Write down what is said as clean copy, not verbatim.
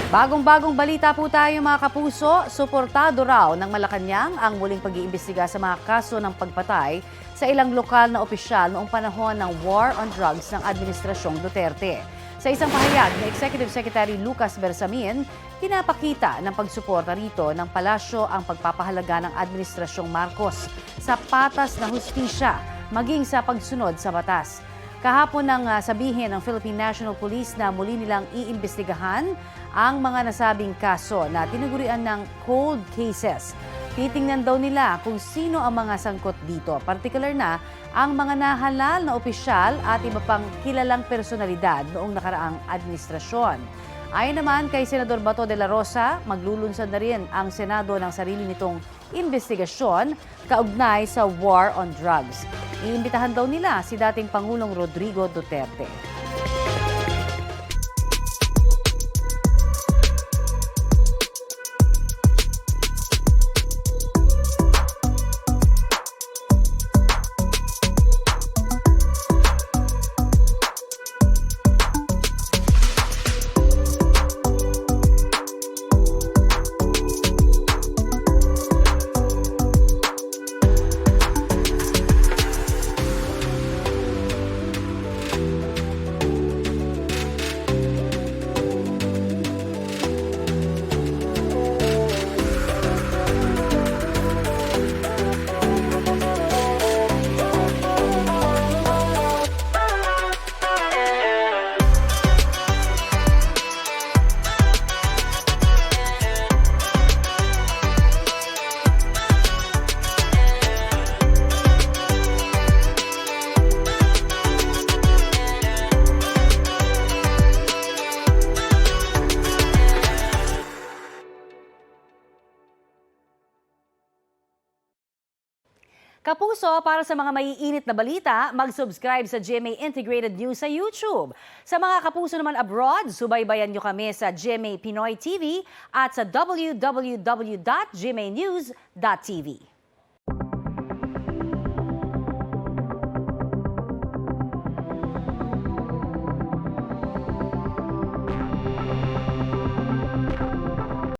Bagong-bagong balita po tayo mga kapuso, suportado raw ng Malacanang ang muling pag-iimbestiga sa mga kaso ng pagpatay sa ilang lokal na opisyal noong panahon ng War on Drugs ng Administrasyong Duterte. Sa isang pahayag ni Executive Secretary Lucas Bersamin, pinapakita ng pagsuporta rito ng palasyo ang pagpapahalaga ng Administrasyong Marcos sa patas na hustisya maging sa pagsunod sa batas. Kahapon nang sabihin ng Philippine National Police na muli nilang iimbestigahan ang mga nasabing kaso na tinagurian ng cold cases. Titingnan daw nila kung sino ang mga sangkot dito, partikular na ang mga nahalal na opisyal at iba pang kilalang personalidad noong nakaraang administrasyon. Ayon naman kay Senador Bato de la Rosa, maglulunsad na rin ang Senado ng sarili nitong investigasyon kaugnay sa war on drugs. Iimbitahan daw nila si dating Pangulong Rodrigo Duterte. Kapuso, para sa mga maiinit na balita, mag-subscribe sa GMA Integrated News sa YouTube. Sa mga kapuso naman abroad, subaybayan nyo kami sa GMA Pinoy TV at sa www.gmanews.tv.